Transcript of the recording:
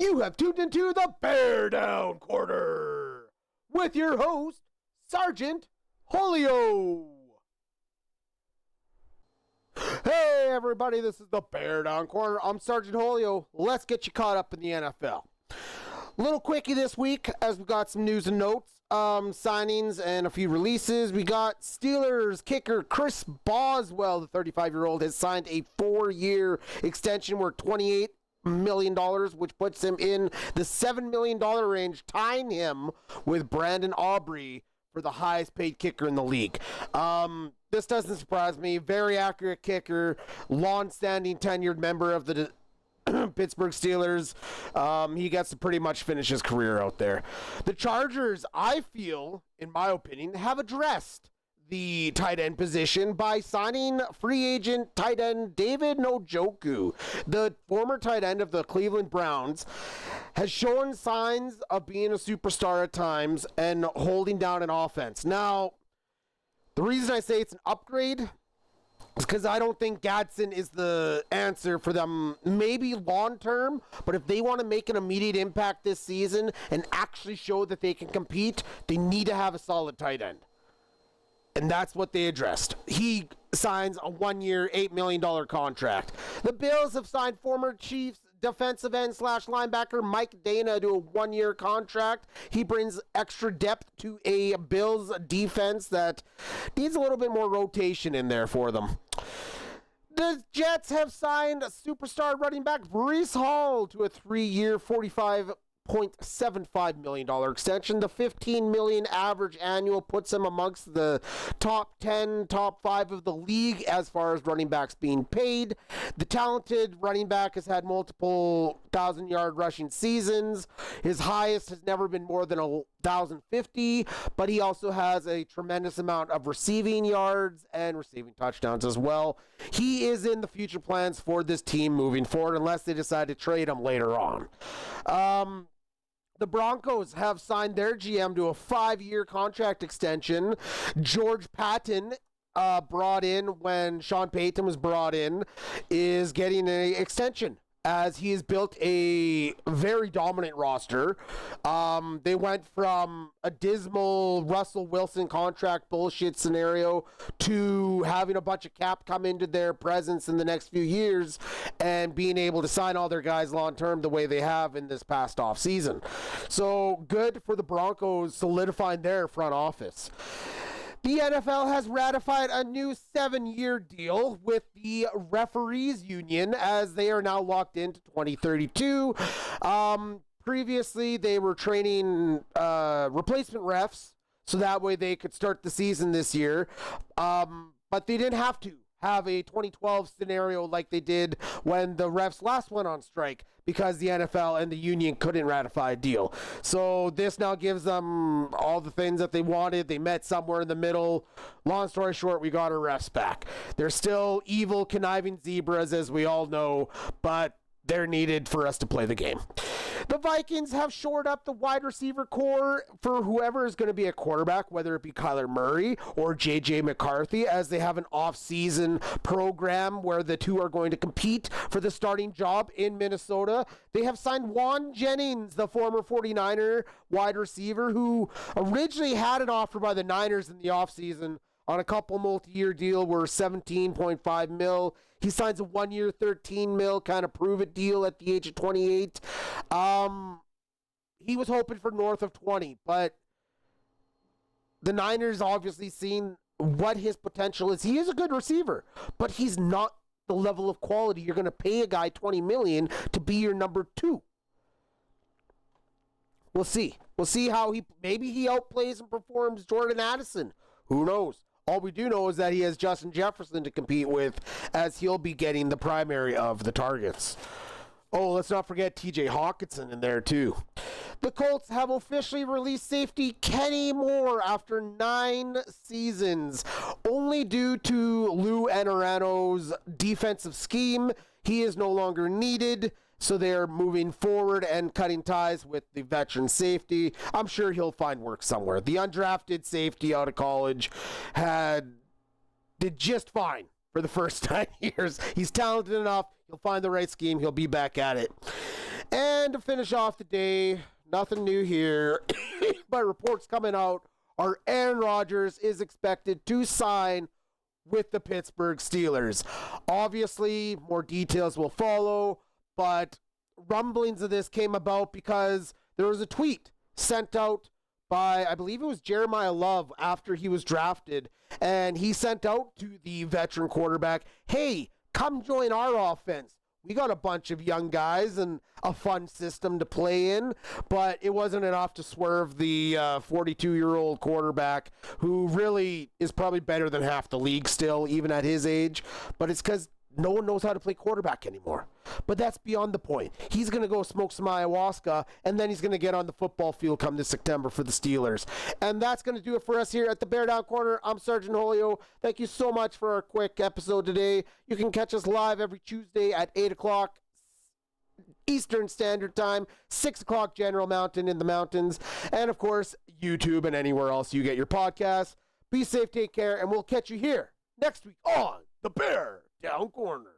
You have tuned into the BearDown Corner with your host, Sergeant Julio. Hey everybody, this is the BearDown Corner. I'm Sergeant Julio. Let's get you caught up in the NFL. Little quickie this week as we got some news and notes, signings and a few releases. We got Steelers kicker Chris Boswell, the 35-year-old, has signed a 4-year extension worth $28 million, which puts him in the $7 million range, tying him with Brandon Aubrey for the highest paid kicker in the league. This doesn't surprise me. Very accurate kicker, long-standing tenured member of the Pittsburgh Steelers. He gets to pretty much finish his career out there. The Chargers, I feel, in my opinion, have addressed the tight end position by signing free agent tight end David Njoku. The former tight end of the Cleveland Browns has shown signs of being a superstar at times and holding down an offense. Now, the reason I say it's an upgrade is because I don't think Gadsden is the answer for them, maybe long term, but if they want to make an immediate impact this season and actually show that they can compete, they need to have a solid tight end. And that's what they addressed. He signs a 1-year, $8 million contract. The Bills have signed former Chiefs defensive end / linebacker Mike Dana to a 1-year contract. He brings extra depth to a Bills defense that needs a little bit more rotation in there for them. The Jets have signed superstar running back Breece Hall to a 3-year, $45.75 million extension. The $15 million average annual puts him amongst the top 10, top 5 of the league as far as running backs being paid. The talented running back has had multiple 1,000-yard rushing seasons. His highest has never been more than 1,050, but he also has a tremendous amount of receiving yards and receiving touchdowns as well. He is in the future plans for this team moving forward unless they decide to trade him later on. The Broncos have signed their GM to a 5-year contract extension. George Patton, brought in when Sean Payton was brought in, is getting an extension as he has built a very dominant roster. They went from a dismal Russell Wilson contract bullshit scenario to having a bunch of cap come into their presence in the next few years and being able to sign all their guys long-term the way they have in this past offseason. So good for the Broncos solidifying their front office. The NFL has ratified a new 7-year deal with the referees union as they are now locked into 2032. Previously, they were training replacement refs so that way they could start the season this year. But they didn't have to have a 2012 scenario like they did when the refs last went on strike because the NFL and the union couldn't ratify a deal. So this now gives them all the things that they wanted. They met somewhere in the middle. Long story short, we got our refs back. They're still evil, conniving zebras, as we all know, but they're needed for us to play the game. The Vikings have shored up the wide receiver core for whoever is going to be a quarterback, whether it be Kyler Murray or J.J. McCarthy, as they have an off-season program where the two are going to compete for the starting job in Minnesota. They have signed Juan Jennings, the former 49er wide receiver, who originally had an offer by the Niners in the offseason on a couple multi-year deal worth $17.5 million. He signs a 1-year, $13 million kind of prove-it deal at the age of 28. He was hoping for north of 20, but the Niners obviously seen what his potential is. He is a good receiver, but he's not the level of quality you're going to pay a guy $20 million to be your number 2. We'll see. We'll see how maybe he outplays and performs Jordan Addison. Who knows? All we do know is that he has Justin Jefferson to compete with, as he'll be getting the primary of the targets. Oh, let's not forget TJ Hawkinson in there too. The Colts have officially released safety Kenny Moore after 9 seasons, only due to Lou Anarumo's defensive scheme. He is no longer needed, so they're moving forward and cutting ties with the veteran safety. I'm sure he'll find work somewhere. The undrafted safety out of college did just fine for the first 9 years. He's talented enough. He'll find the right scheme. He'll be back at it. And And to finish off the day, nothing new here, but reports coming out are Aaron Rodgers is expected to sign with the Pittsburgh Steelers. Obviously, more details will follow, but rumblings of this came about because there was a tweet sent out by, I believe it was Jeremiah Love after he was drafted, and he sent out to the veteran quarterback, hey, come join our offense. We got a bunch of young guys and a fun system to play in, but it wasn't enough to swerve the 42-year-old quarterback who really is probably better than half the league still, even at his age. But it's because no one knows how to play quarterback anymore. But that's beyond the point. He's going to go smoke some ayahuasca, and then he's going to get on the football field come this September for the Steelers. And that's going to do it for us here at the BearDown Corner. I'm Sergeant Holio. Thank you so much for our quick episode today. You can catch us live every Tuesday at 8 o'clock Eastern Standard Time, 6 o'clock General Mountain in the mountains, and of course, YouTube and anywhere else you get your podcasts. Be safe, take care, and we'll catch you here next week on the BearDown Corner.